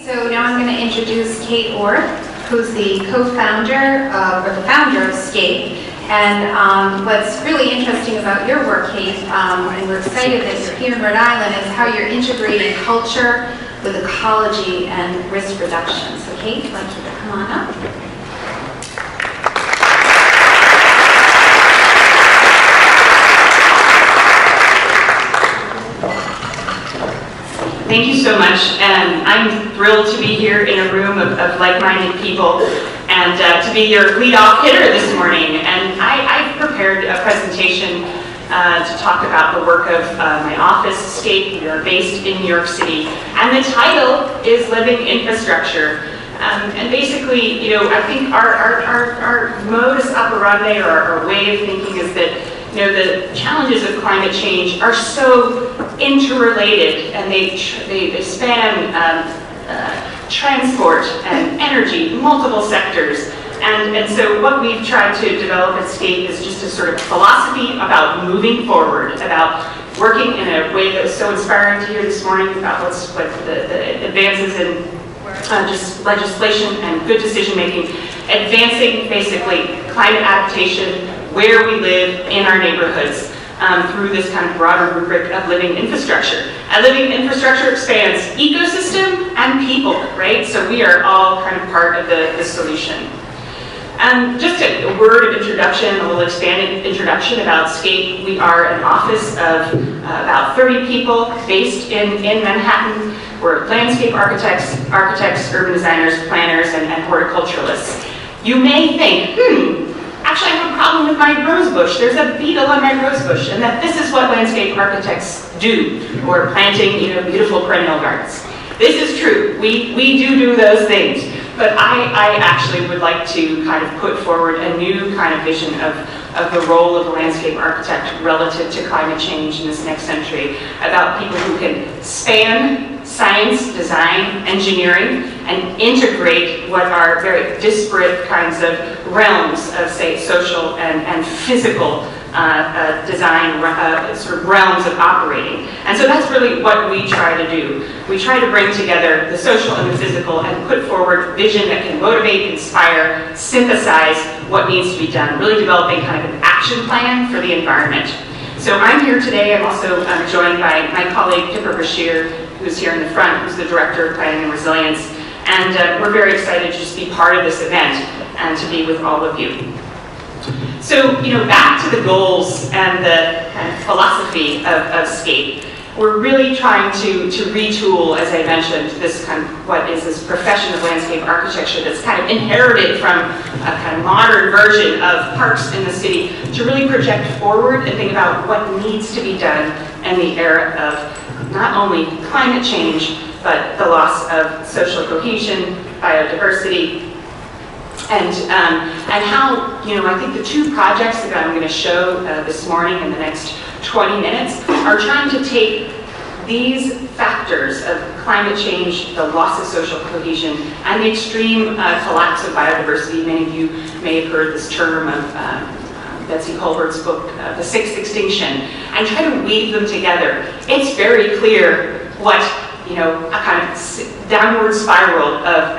So now I'm going to introduce Kate Orth, who's the co-founder or the founder of SCAPE. And what's really interesting about your work, Kate, and we're excited that you're here in Rhode Island, is how you're integrating culture with ecology and risk reduction. So Kate, I'd like you to come on up. Thank you so much, and I'm thrilled to be here in a room of like-minded people and to be your lead-off hitter this morning. And I've prepared a presentation to talk about the work of my office, SCAPE. We are based in New York City, and the title is Living Infrastructure. And basically, you know, I think our modus operandi, or our way of thinking, is that the challenges of climate change are so interrelated, and they span transport and energy, multiple sectors. And so what we've tried to develop at SCAPE is just a sort of philosophy about moving forward, about working in a way that was so inspiring to hear this morning about what the advances in just legislation and good decision making, advancing basically climate adaptation where we live in our neighborhoods through this kind of broader rubric of living infrastructure. And living infrastructure spans ecosystem and people, right? So we are all kind of part of the solution. Just a word of introduction, a little expanded introduction about SCAPE. We are an office of about 30 people based in Manhattan. We're landscape architects, urban designers, planners, and horticulturalists. You may think, actually I have a problem with my rose bush. There's a beetle on my rose bush, and that this is what landscape architects do, or planting, beautiful perennial gardens. This is true. We do those things, but I actually would like to kind of put forward a new kind of vision of the role of a landscape architect relative to climate change in this next century, about people who can span science, design, engineering, and integrate what are very disparate kinds of realms of, say, social and physical design, sort of realms of operating. And so that's really what we try to do. We try to bring together the social and the physical and put forward vision that can motivate, inspire, synthesize what needs to be done, really developing kind of an action plan for the environment. So I'm here today. I'm also joined by my colleague, Pippa Bashir, who's here in the front, who's the Director of Planning and Resilience. And we're very excited to just be part of this event and to be with all of you. So, back to the goals and the kind of philosophy of SCAPE. We're really trying to retool, as I mentioned, this kind of what is this profession of landscape architecture that's kind of inherited from a kind of modern version of parks in the city, to really project forward and think about what needs to be done in the era of not only climate change, but the loss of social cohesion, biodiversity, and how, I think the two projects that I'm going to show this morning in the next 20 minutes are trying to take these factors of climate change, the loss of social cohesion, and the extreme collapse of biodiversity. Many of you may have heard this term of Betsy Colbert's book, The Sixth Extinction, and try to weave them together. It's very clear what a kind of downward spiral of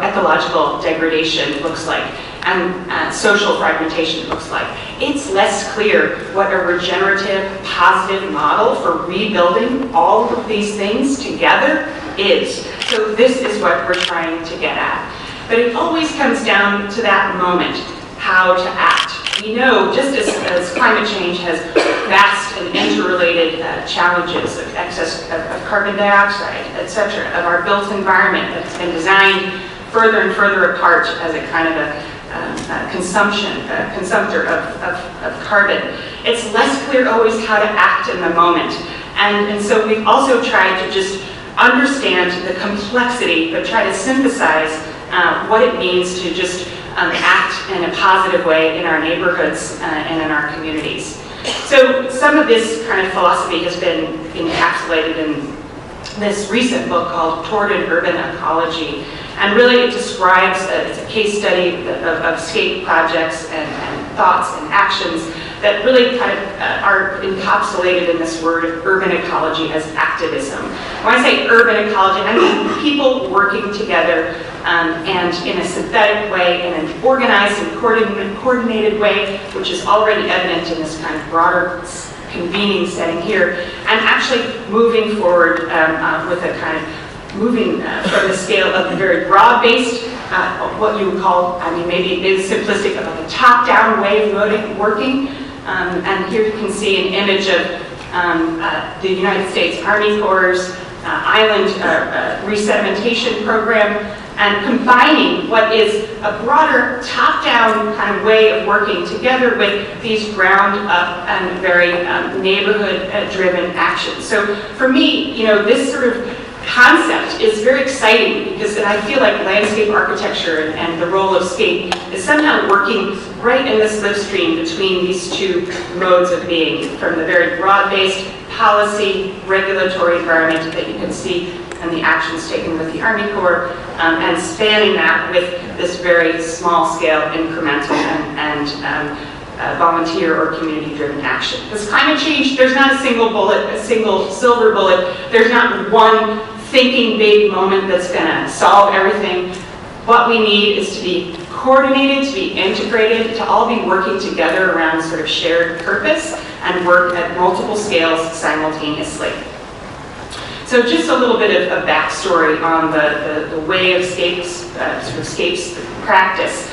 ecological degradation looks like, and social fragmentation looks like. It's less clear what a regenerative, positive model for rebuilding all of these things together is. So this is what we're trying to get at. But it always comes down to that moment, how to act. We know, just as climate change has vast and interrelated challenges of excess of carbon dioxide, etc., of our built environment that's been designed further and further apart as a kind of a consumptor of carbon. It's less clear always how to act in the moment. And so we've also tried to just understand the complexity, but try to synthesize what it means to just act in a positive way in our neighborhoods and in our communities. So some of this kind of philosophy has been encapsulated in this recent book called Toward an Urban Ecology. And really it describes, it's a case study of SCAPE projects and thoughts and actions that really kind of are encapsulated in this word of urban ecology as activism. When I say urban ecology, I mean people working together and in a synthetic way, in an organized and coordinated way, which is already evident in this kind of broader convening setting here, and actually moving forward with a kind of moving from the scale of the very broad-based, what you would call, I mean, maybe it is simplistic, of a top-down way of working. And here you can see an image of the United States Army Corps' island resedimentation program, and combining what is a broader top-down kind of way of working together with these ground-up and very neighborhood-driven actions. So for me, you know, this sort of concept is very exciting because I feel like landscape architecture and the role of scape is somehow working right in this slipstream between these two modes of being, from the very broad-based policy, regulatory environment that you can see and the actions taken with the Army Corps, and spanning that with this very small-scale, incremental, and volunteer or community-driven action. Because climate change, there's not a single bullet, a single silver bullet. There's not one thinking big moment that's going to solve everything. What we need is to be coordinated, to be integrated, to all be working together around sort of shared purpose and work at multiple scales simultaneously. So just a little bit of a backstory on the way of scapes, sort of scapes practice.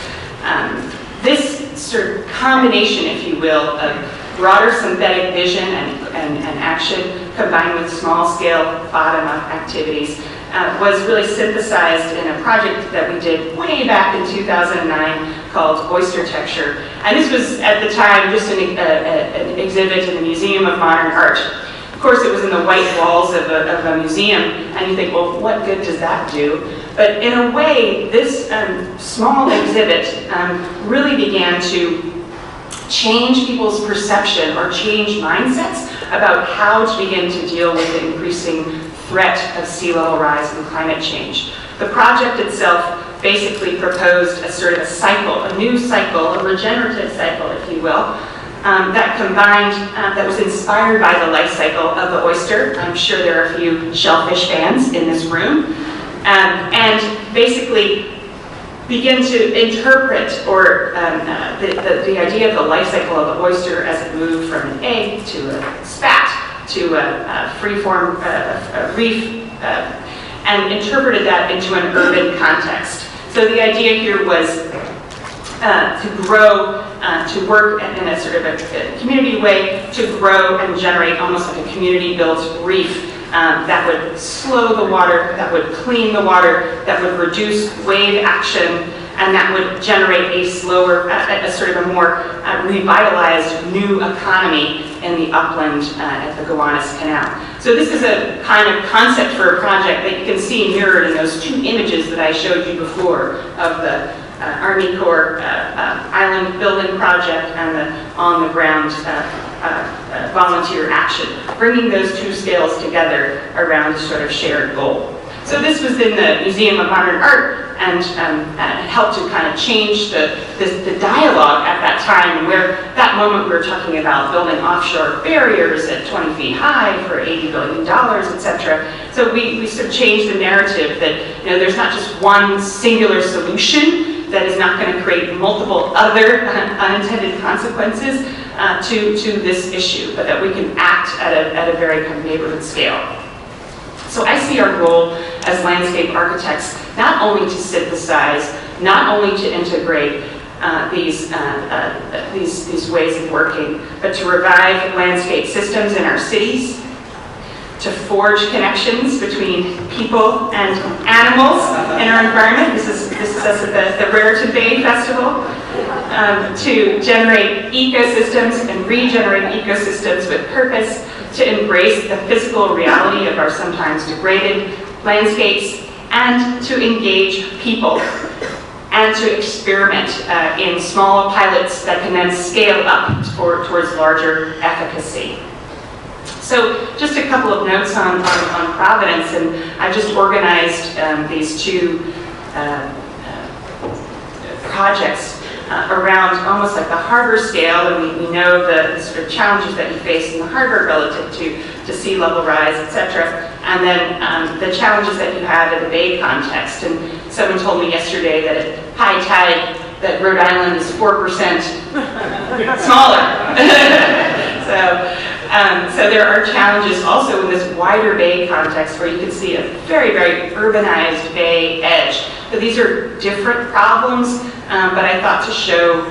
This sort of combination, if you will, of broader synthetic vision and action combined with small-scale bottom-up activities was really synthesized in a project that we did way back in 2009 called Oyster Texture. And this was, at the time, just an exhibit in the Museum of Modern Art. Of course, it was in the white walls of a museum, and you think, well, what good does that do? But in a way, this small exhibit really began to change people's perception or change mindsets about how to begin to deal with the increasing threat of sea level rise and climate change. The project itself basically proposed a sort of a cycle, a new cycle, a regenerative cycle, if you will, that combined, that was inspired by the life cycle of the oyster. I'm sure there are a few shellfish fans in this room. And basically begin to interpret or the idea of the life cycle of the oyster as it moved from an egg to a spat to a free-form reef, and interpreted that into an urban context. So the idea here was to grow, to work in a sort of a community way, to grow and generate almost like a community-built reef that would slow the water, that would clean the water, that would reduce wave action, and that would generate a slower, a sort of a more revitalized new economy in the upland at the Gowanus Canal. So this is a kind of concept for a project that you can see mirrored in those two images that I showed you before of the Army Corps island building project and the on-the-ground volunteer action, bringing those two scales together around a sort of shared goal. So this was in the Museum of Modern Art, and helped to kind of change the dialogue at that time, where that moment we were talking about building offshore barriers at 20 feet high for $80 billion, etc. So we sort of changed the narrative that, you know, there's not just one singular solution that is not going to create multiple other unintended consequences to this issue, but that we can act at a very kind of neighborhood scale. So I see our role as landscape architects not only to synthesize, not only to integrate these ways of working, but to revive landscape systems in our cities, to forge connections between people and animals in our environment. This is us at the Raritan Bay Festival. To generate ecosystems and regenerate ecosystems with purpose, to embrace the physical reality of our sometimes degraded landscapes, and to engage people, and to experiment in small pilots that can then scale up towards larger efficacy. So just a couple of notes on Providence, and I just organized these two projects around almost like the harbor scale, and we know the sort of challenges that you face in the harbor relative to sea level rise, etc. And then the challenges that you have in the bay context. And someone told me yesterday that at high tide, that Rhode Island is 4% smaller. So there are challenges also in this wider bay context where you can see a very, very urbanized bay edge. So these are different problems, but I thought to show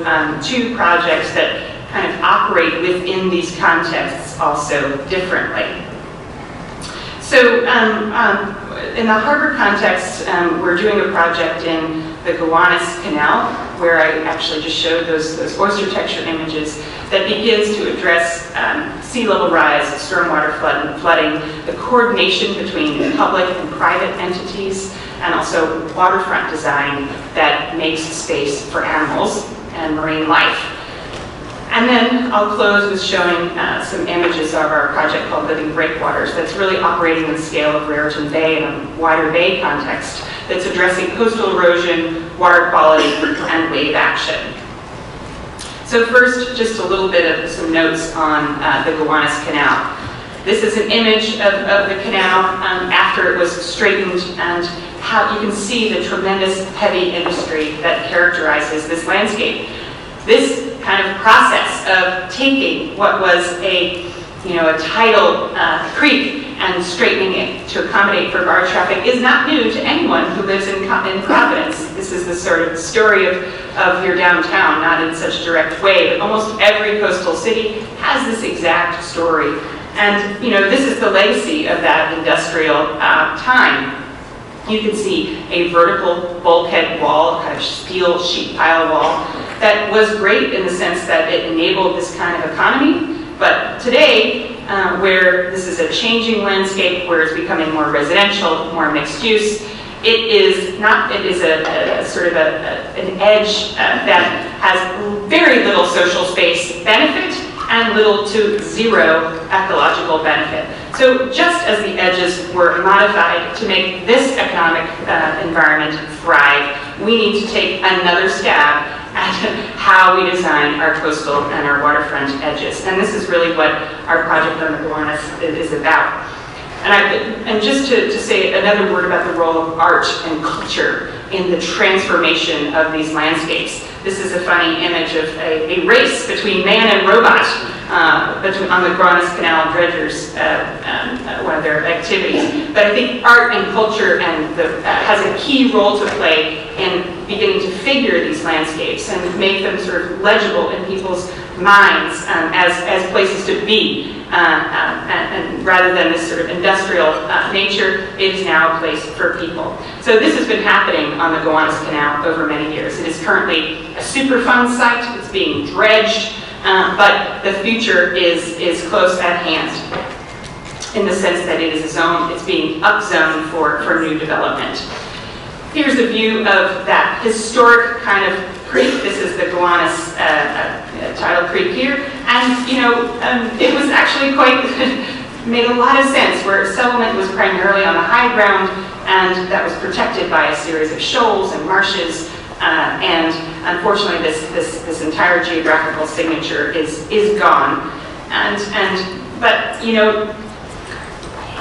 two projects that kind of operate within these contexts also differently. So in the harbor context, we're doing a project in the Gowanus Canal, where I actually just showed those oyster texture images, that begins to address sea level rise, stormwater flooding, the coordination between public and private entities, and also waterfront design that makes space for animals and marine life. And then I'll close with showing some images of our project called Living Breakwaters that's really operating in the scale of Raritan Bay in a wider bay context that's addressing coastal erosion, water quality, and wave action. So first, just a little bit of some notes on the Gowanus Canal. This is an image of the canal after it was straightened, and how you can see the tremendous heavy industry that characterizes this landscape. This kind of process of taking what was a tidal creek and straightening it to accommodate for barge traffic is not new to anyone who lives in Providence. This is the sort of story of your downtown, not in such a direct way, but almost every coastal city has this exact story. And this is the legacy of that industrial time. You can see a vertical bulkhead wall, kind of steel sheet pile wall, that was great in the sense that it enabled this kind of economy. But today, where this is a changing landscape, where it's becoming more residential, more mixed use, it is a sort of an edge that has very little social space benefit and little to zero ecological benefit. So just as the edges were modified to make this economic environment thrive, we need to take another stab at how we design our coastal and our waterfront edges. And this is really what our project on the Gowanus is about. And just to say another word about the role of art and culture in the transformation of these landscapes. This is a funny image of a race between man and robot on the Gowanus Canal dredgers, one of their activities. But I think art and culture has a key role to play in beginning to figure these landscapes and make them sort of legible in people's minds as places to be. And rather than this sort of industrial nature, it is now a place for people. So this has been happening on the Gowanus Canal over many years. It is currently a Superfund site. It's being dredged, but the future is close at hand in the sense that it is a zone, it's being upzoned for new development. Here's a view of that historic kind of creek. This is the Gowanus tidal creek here. And, it was actually made a lot of sense where settlement was primarily on the high ground, and that was protected by a series of shoals and marshes. And unfortunately, this entire geographical signature is gone. But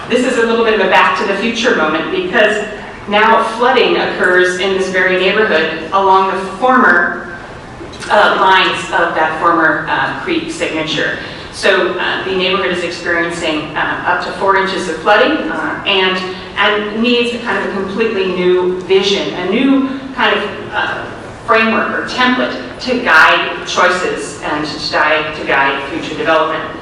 this is a little bit of a back to the future moment, because now flooding occurs in this very neighborhood along the former lines of that former creek signature. So the neighborhood is experiencing up to 4 inches of flooding and needs a kind of a completely new vision, a new kind of framework or template to guide choices and to guide future development.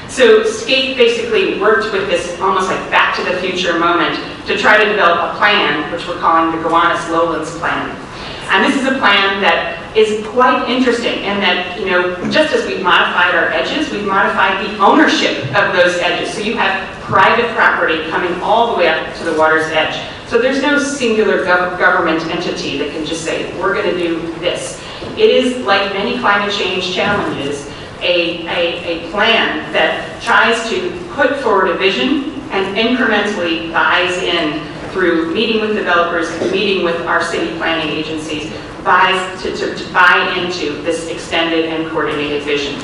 So SCAPE basically worked with this almost like back to the future moment to try to develop a plan, which we're calling the Gowanus Lowlands Plan. And this is a plan that is quite interesting in that, just as we've modified our edges, we've modified the ownership of those edges. So you have private property coming all the way up to the water's edge. So there's no singular government entity that can just say, we're going to do this. It is, like many climate change challenges, a plan that tries to put forward a vision and incrementally buys in through meeting with developers, meeting with our city planning agencies, to buy into this extended and coordinated vision.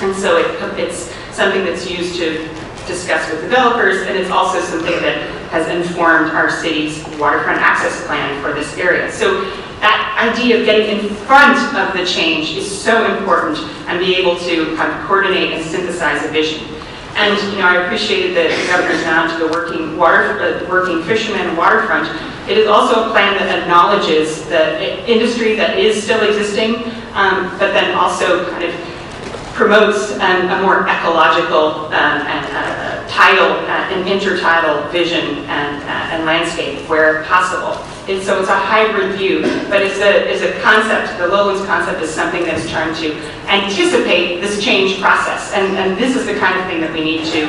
And so it's something that's used to discuss with developers, and it's also something that has informed our city's waterfront access plan for this area. So that idea of getting in front of the change is so important, and be able to kind of coordinate and synthesize a vision. And I appreciated the governor's nod to the working fisherman and waterfront. It is also a plan that acknowledges the industry that is still existing, but then also kind of promotes a more ecological tidal and intertidal vision and landscape where possible. So it's a hybrid view, but it's a concept. The Lowlands concept is something that's trying to anticipate this change process, and this is the kind of thing that we need to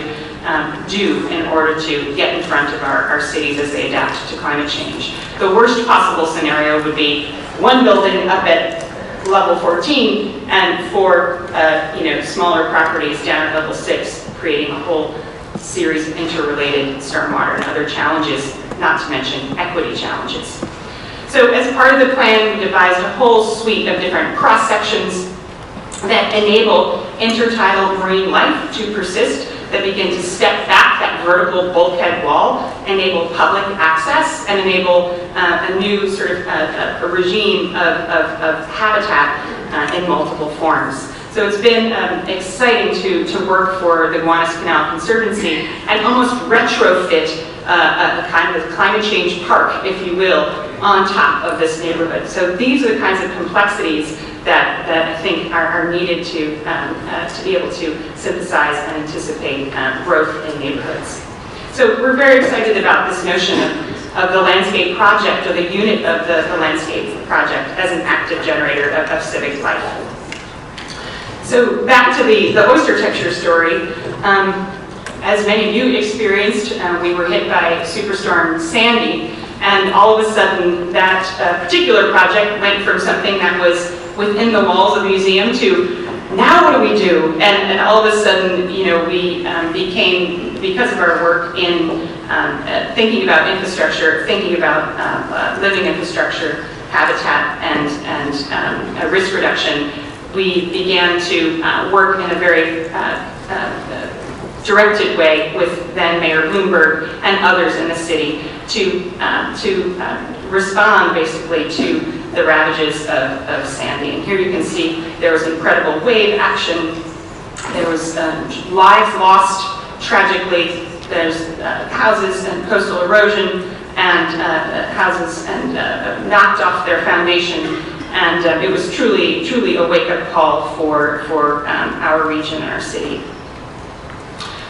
do in order to get in front of our cities as they adapt to climate change. The worst possible scenario would be one building up at level 14 and 4 smaller properties down at level 6, creating a whole series of interrelated stormwater and other challenges, not to mention equity challenges. So as part of the plan, we devised a whole suite of different cross-sections that enable intertidal marine life to persist, that begin to step back that vertical bulkhead wall, enable public access, and enable a new sort of a regime of habitat in multiple forms. So it's been exciting to work for the Gowanus Canal Conservancy and almost retrofit a kind of climate change park, if you will, on top of this neighborhood. So these are the kinds of complexities that I think are needed to be able to synthesize and anticipate growth in neighborhoods. So we're very excited about this notion of the landscape project, or the unit of the landscape project, as an active generator of civic life. So back to the oyster texture story. As many of you experienced, we were hit by Superstorm Sandy, and all of a sudden that particular project went from something that was within the walls of the museum to, now what do we do? And all of a sudden, we became, because of our work in thinking about infrastructure, thinking about living infrastructure, habitat, and risk reduction, we began to work in a very directed way with then Mayor Bloomberg and others in the city to respond basically to the ravages of Sandy. And here you can see there was incredible wave action. There was lives lost tragically. There's houses and coastal erosion, and houses and knocked off their foundation. And it was truly a wake-up call for our region and our city.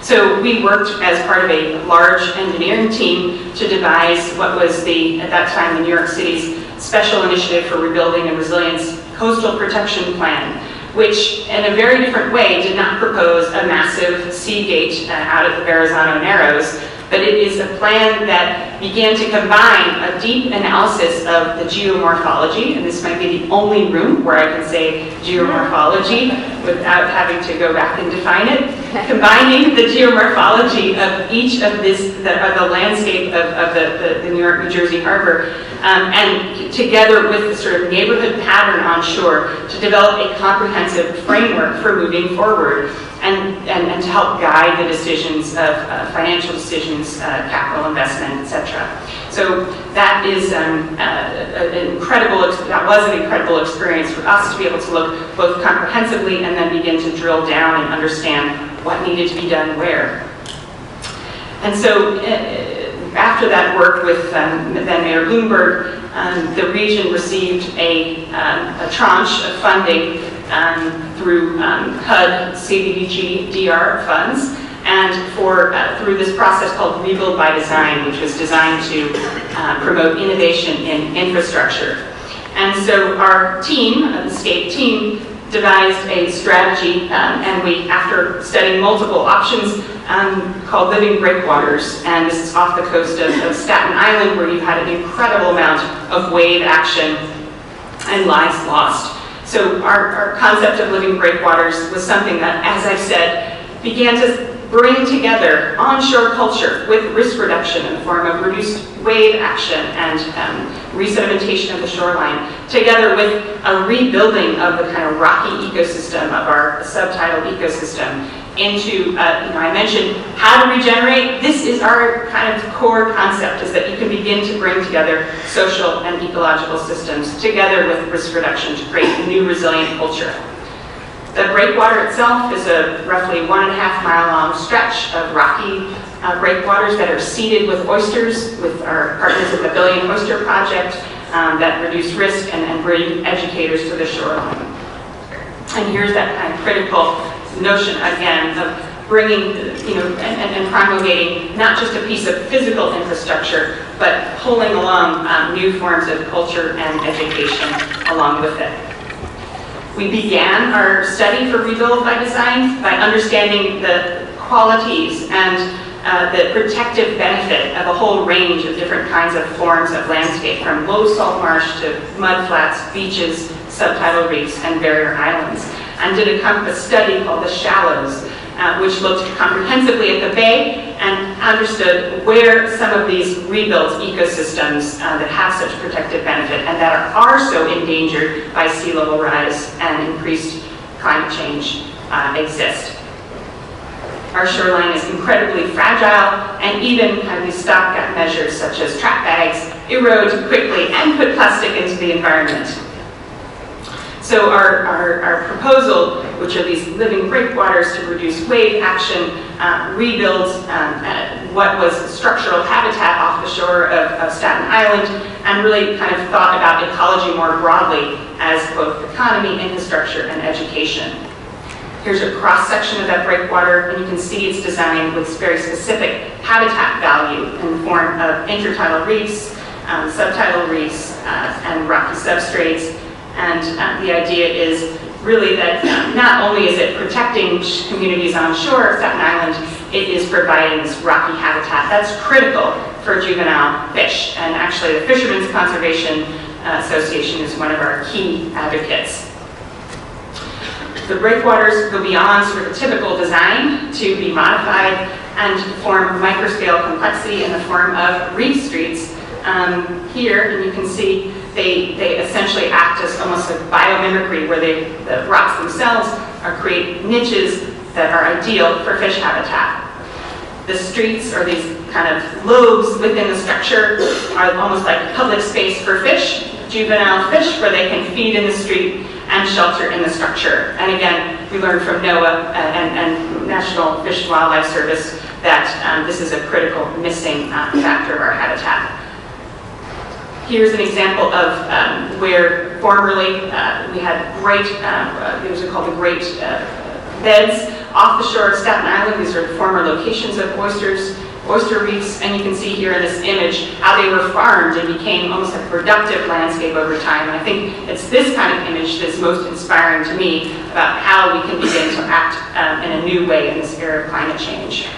So we worked as part of a large engineering team to devise what was at that time, the New York City's Special Initiative for Rebuilding and Resilience Coastal Protection Plan, which in a very different way did not propose a massive sea gate out at the Verrazano Narrows, but it is a plan that began to combine a deep analysis of the geomorphology, and this might be the only room where I can say geomorphology without having to go back and define it, combining the geomorphology of each of the landscape of the New York, New Jersey harbor, and together with the sort of neighborhood pattern on shore to develop a comprehensive framework for moving forward. And to help guide the decisions of financial decisions, capital investment, etc. So that is that was an incredible experience for us to be able to look both comprehensively and then begin to drill down and understand what needed to be done where. And so after that work with then Mayor Bloomberg, the region received a tranche of funding through HUD CDBG-DR funds, and through this process called Rebuild by Design, which was designed to promote innovation in infrastructure. And so our team, the SCAPE team, devised a strategy, and we, after studying multiple options, called Living Breakwaters, and this is off the coast of Staten Island, where you had an incredible amount of wave action and lives lost. So our concept of living breakwaters was something that, as I've said, began to bring together onshore culture with risk reduction in the form of reduced wave action and resedimentation of the shoreline, together with a rebuilding of the kind of rocky ecosystem of our subtidal ecosystem into, I mentioned how to regenerate. This is our kind of core concept, is that you can begin to bring together social and ecological systems together with risk reduction to create a new resilient culture. The breakwater itself is a roughly 1.5 mile long stretch of rocky breakwaters that are seeded with oysters, with our partners at the Billion Oyster Project, that reduce risk and bring educators to the shoreline. And here's that kind of critical notion again of bringing, and promulgating not just a piece of physical infrastructure, but pulling along new forms of culture and education along with it. We began our study for Rebuild by Design by understanding the qualities and the protective benefit of a whole range of different kinds of forms of landscape, from low salt marsh to mud flats, beaches, subtidal reefs, and barrier islands, and did a study called The Shallows, which looked comprehensively at the bay and understood where some of these rebuilt ecosystems that have such protective benefit and that are so endangered by sea level rise and increased climate change exist. Our shoreline is incredibly fragile, and even kind of these stopgap measures such as trap bags erode quickly and put plastic into the environment. So our proposal, which are these living breakwaters to reduce wave action, rebuilds what was structural habitat off the shore of Staten Island, and really kind of thought about ecology more broadly as both economy, infrastructure, and education. Here's a cross-section of that breakwater, and you can see it's designed with very specific habitat value in the form of intertidal reefs, subtidal reefs, and rocky substrates. And the idea is really that not only is it protecting communities on shore of Staten Island, it is providing this rocky habitat that's critical for juvenile fish. And actually the Fishermen's Conservation Association is one of our key advocates. The breakwaters go beyond sort of typical design to be modified and form microscale complexity in the form of reef streets. Here, and you can see they essentially act as almost like biomimicry, where the rocks themselves create niches that are ideal for fish habitat. The streets, or these kind of lobes within the structure, are almost like public space for fish, juvenile fish, where they can feed in the street and shelter in the structure. And again, we learned from NOAA and National Fish and Wildlife Service that this is a critical missing factor of our habitat. Here's an example of where formerly we had great, these are called the great beds off the shore of Staten Island. These are former locations of oyster reefs, and you can see here in this image how they were farmed and became almost a productive landscape over time. And I think it's this kind of image that's most inspiring to me about how we can begin to act in a new way in this era of climate change.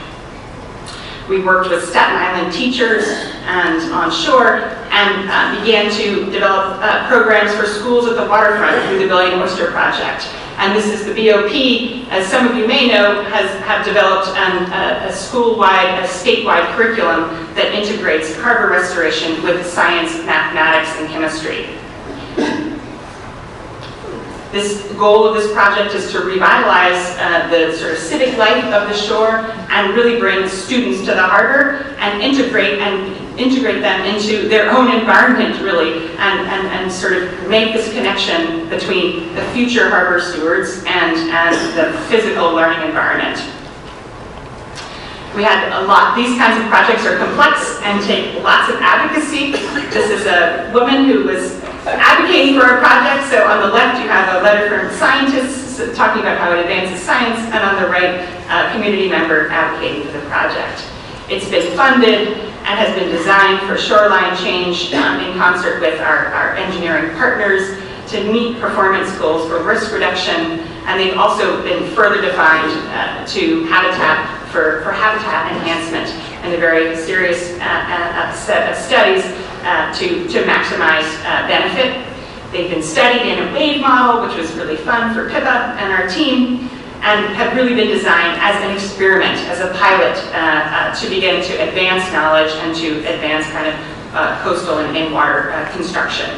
We worked with Staten Island teachers and on shore and began to develop programs for schools at the waterfront through the Billion Oyster Project. And this is the BOP, as some of you may know, have developed a school-wide, a statewide curriculum that integrates harbor restoration with science, mathematics, and chemistry. This goal of this project is to revitalize the sort of civic life of the shore and really bring students to the harbor and integrate them into their own environment, really, and sort of make this connection between the future harbor stewards and the physical learning environment. We had a lot. These kinds of projects are complex and take lots of advocacy. This is a woman who was advocating for a project. So on the left, you have a letter from scientists talking about how it advances science, and on the right, a community member advocating for the project. It's been funded and has been designed for shoreline change in concert with our engineering partners to meet performance goals for risk reduction, and they've also been further defined to habitat for habitat enhancement and a very serious set of studies to maximize benefit. They've been studied in a wave model, which was really fun for Pippa and our team, and have really been designed as an experiment, as a pilot to begin to advance knowledge and to advance kind of coastal and in-water construction.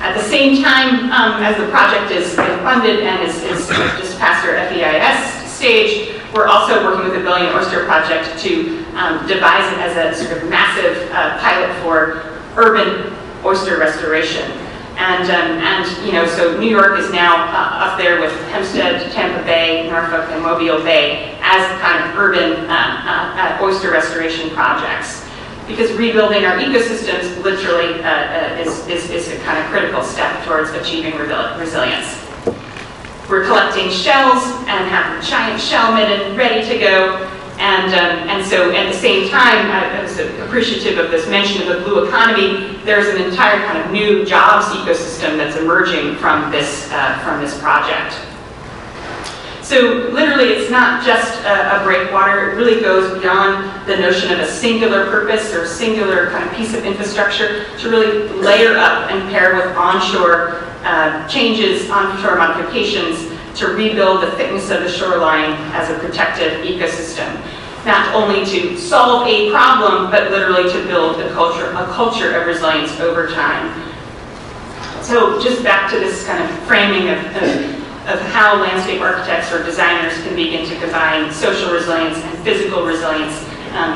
At the same time, as the project is funded and is just past our FEIS stage, we're also working with the Billion Oyster Project to devise it as a sort of massive pilot for urban oyster restoration. And you know, so New York is now up there with Hempstead, Tampa Bay, Norfolk, and Mobile Bay as kind of urban oyster restoration projects. Because rebuilding our ecosystems literally is a kind of critical step towards achieving resilience. We're collecting shells and have a giant shell midden ready to go. And so at the same time, I was appreciative of this mention of the blue economy. There's an entire kind of new jobs ecosystem that's emerging from this project. So literally, it's not just a breakwater. It really goes beyond the notion of a singular purpose or singular kind of piece of infrastructure to really layer up and pair with onshore changes, onshore modifications to rebuild the thickness of the shoreline as a protected ecosystem. Not only to solve a problem, but literally to build a culture of resilience over time. So just back to this kind of framing of how landscape architects or designers can begin to combine social resilience and physical resilience.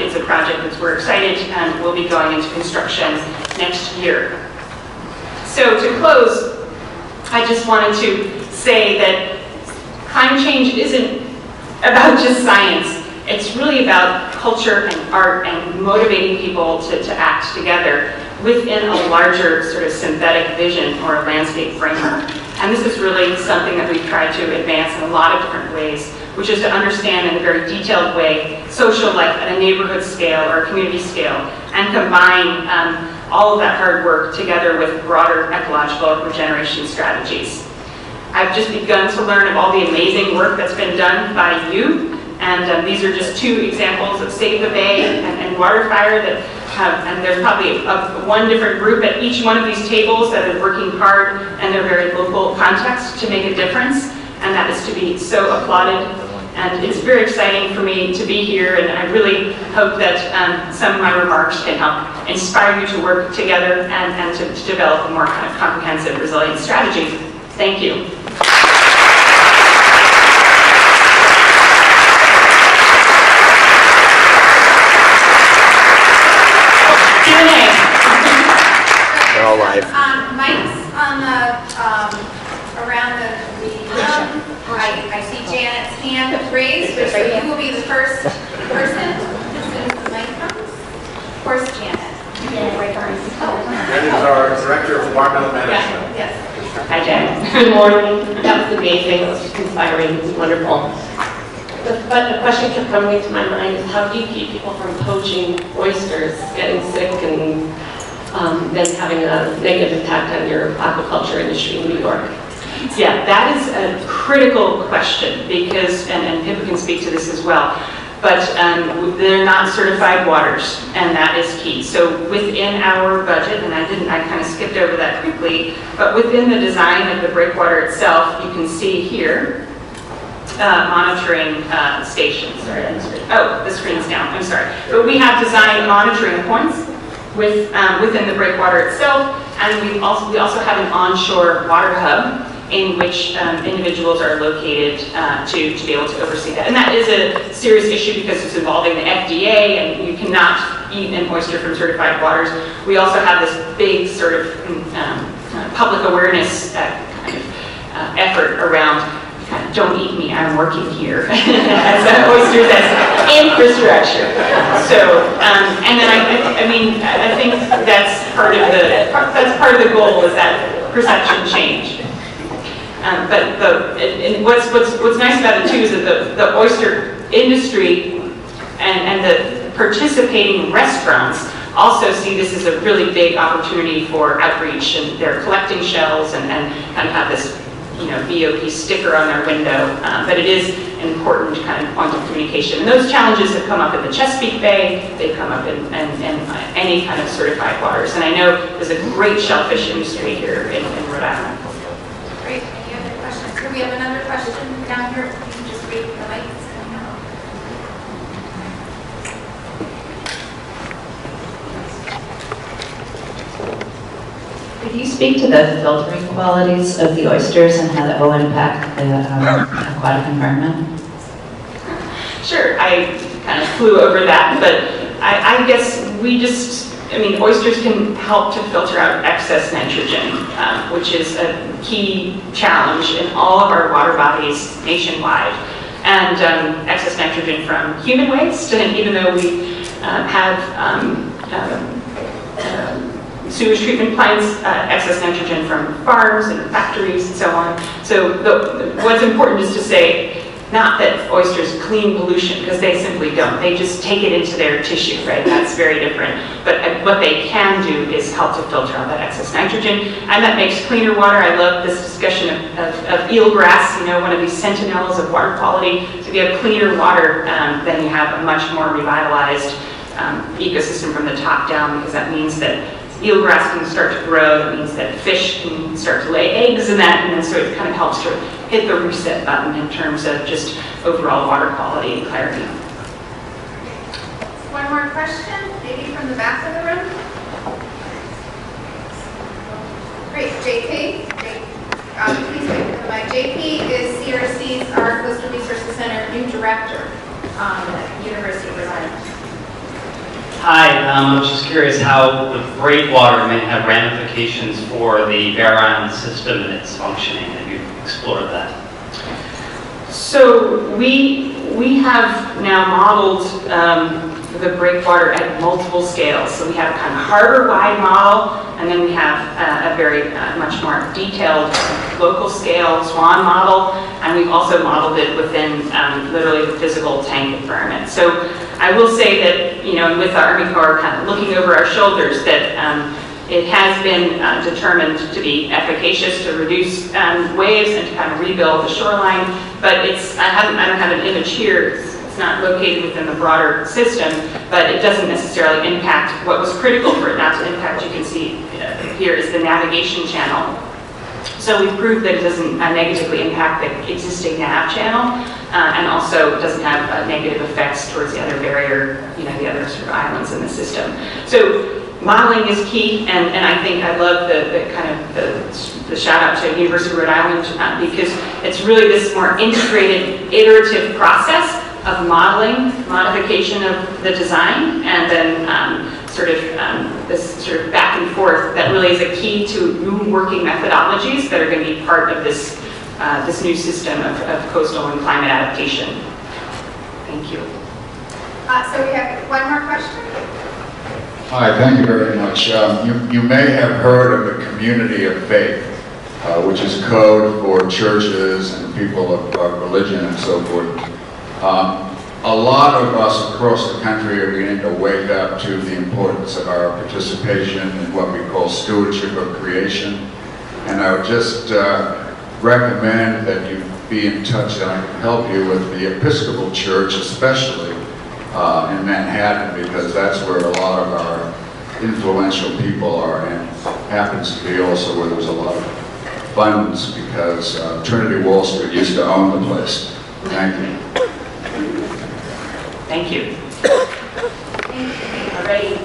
It's a project that we're excited and will be going into construction next year. So to close, I just wanted to say that climate change isn't about just science. It's really about culture and art and motivating people to act together within a larger sort of synthetic vision or a landscape framework. And this is really something that we've tried to advance in a lot of different ways, which is to understand in a very detailed way social life at a neighborhood scale or a community scale, and combine all of that hard work together with broader ecological regeneration strategies. I've just begun to learn of all the amazing work that's been done by you, and these are just two examples of Save the Bay and Waterfire that have, and there's probably one different group at each one of these tables that are working hard in their very local context to make a difference, and that is to be so applauded. And it's very exciting for me to be here, and I really hope that some of my remarks can help inspire you to work together and to develop a more kind of comprehensive resilience strategy. Thank you. They're all live. Mike's on the, around the room. I see Janet's hand raised, so you will be the first person as soon as the mic comes. Of course, Janet. Janet is our Director of Environmental Management. Yes. Hi, Janet. Good morning. That was amazing. It was just inspiring. It was wonderful. But the question kept coming into my mind is how do you keep people from poaching oysters, getting sick, and then having a negative impact on your aquaculture industry in New York? Yeah, that is a critical question because, and Pippa can speak to this as well, but they're not certified waters, and that is key. So within our budget, and I kind of skipped over that quickly, but within the design of the breakwater itself, you can see here, monitoring stations. Oh, the screen's down, I'm sorry. But we have designed monitoring points within the breakwater itself, and we also have an onshore water hub in which individuals are located to be able to oversee that. And that is a serious issue because it's involving the FDA, and you cannot eat an oyster from certified waters. We also have this big sort of public awareness kind of effort around don't eat me, I'm working here as an oysters as infrastructure. So, and then I think that's part of the goal is that perception change. But what's nice about it too is that the oyster industry and the participating restaurants also see this as a really big opportunity for outreach, and they're collecting shells and kind of have this VOP sticker on their window, but it is an important kind of point of communication. And those challenges have come up in the Chesapeake Bay, they've come up in any kind of certified waters. And I know there's a great shellfish industry here in Rhode Island. Great. Any other questions? Do we have another question? down here, you can just wait for the lights coming out. Could you speak to the filtering qualities of the oysters and how that will impact the aquatic environment? Sure, I kind of flew over that, but I guess oysters can help to filter out excess nitrogen, which is a key challenge in all of our water bodies nationwide. And excess nitrogen from human waste, and even though we have sewage treatment plants, excess nitrogen from farms and factories and so on. So what's important is to say, not that oysters clean pollution, because they simply don't. They just take it into their tissue, right? That's very different. But what they can do is help to filter out that excess nitrogen, and that makes cleaner water. I love this discussion of eelgrass, one of these sentinels of water quality. So if you have cleaner water, then you have a much more revitalized ecosystem from the top down, because that means that eelgrass can start to grow. That means that fish can start to lay eggs in that, and then so it kind of helps to hit the reset button in terms of just overall water quality and clarity. One more question, maybe from the back of the room? Great, JP. Please wait for the mic. JP is CRC's, our Coastal Resources Center, new director at University of Rhode Island. Hi, I was just curious how the breakwater may have ramifications for the Bear Island system and its functioning. Have you explored that? So we have now modeled the breakwater at multiple scales. So we have a kind of harbor-wide model, and then we have a very much more detailed local scale SWAN model, and we've also modeled it within literally the physical tank environment. So I will say that, with the Army Corps kind of looking over our shoulders, that it has been determined to be efficacious to reduce waves and to kind of rebuild the shoreline, but I don't have an image here. It's not located within the broader system, but it doesn't necessarily impact what was critical for it not to impact. You can see here is the navigation channel. So we've proved that it doesn't negatively impact the existing nav channel, and also doesn't have negative effects towards the other barrier, the other sort of islands in the system. So modeling is key, and I think I love the shout out to University of Rhode Island, because it's really this more integrated, iterative process of modeling, modification of the design, and then this sort of back and forth that really is a key to new working methodologies that are going to be part of this new system of coastal and climate adaptation. Thank you. So we have one more question. Hi, thank you very much. You may have heard of the Community of Faith, which is code for churches and people of religion and so forth. A lot of us across the country are beginning to wake up to the importance of our participation in what we call stewardship of creation. And I would just recommend that you be in touch, and I can help you with the Episcopal Church, especially in Manhattan, because that's where a lot of our influential people are, and happens to be also where there's a lot of funds, because Trinity Wall Street used to own the place. Thank you. Thank you. Thank you. All right.